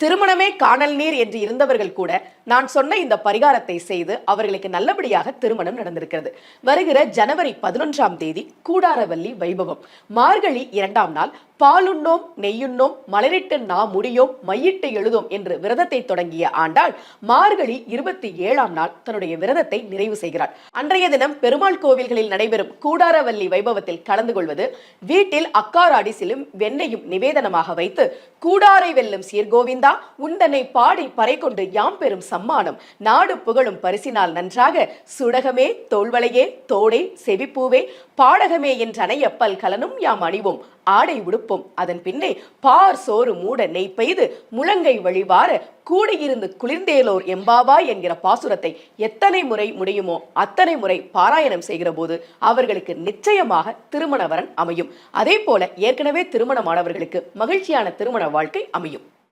திருமணமே காணல் நீர் என்று இருந்தவர்கள் கூட நான் சொன்ன இந்த பரிகாரத்தை செய்து அவர்களுக்கு நல்லபடியாக திருமணம் நடந்திருக்கிறது. வருகிற ஜனவரி 11ஆம் தேதி கூடாரவல்லி வைபவம். மார்கழி 2ஆம் நாள் பாலுண்ணோம் நெய்யுண்ணோம் மலரிட்டு நாம் முடியோம் மையிட்டு எழுதோம் என்று விரதத்தை தொடங்கிய ஆண்டாள் மார்கழி 27ஆம் நாள் தன்னுடைய விரதத்தை நிறைவு செய்கிறார். அன்றைய தினம் பெருமாள் கோவில்களில் நடைபெறும் கூடாரவல்லி வைபவத்தில் கலந்து கொள்வது, வீட்டில் அக்காராடிசிலும் வெண்ணையும் நிவேதனமாக வைத்து கூடாரை வெல்லும் சீர்கோவிந்தா உண்டனை பாடி பறை கொண்டு யாம் பெரும் சம்மானம் நாடு புகழும் பரிசினால் நன்றாக சுடகமே தோல்வளையே தோடே செவிப்பூவே பாடகமே என்றனைய பல் கலனும் யாம் அணிவோம் ஆடை உடுப்போம் அதன் பின்னே பார் சோறு மூட நெய் பெய்து முழங்கை வழிவார கூடியிருந்து குளிர்ந்தேலோர் எம்பாவாய் என்கிற பாசுரத்தை எத்தனை முறை முடியுமோ அத்தனை முறை பாராயணம் செய்கிற போது அவர்களுக்கு நிச்சயமாக திருமண வரன் அமையும். அதே போல ஏற்கனவே திருமணமானவர்களுக்கு மகிழ்ச்சியான திருமண வாழ்க்கை அமையும்.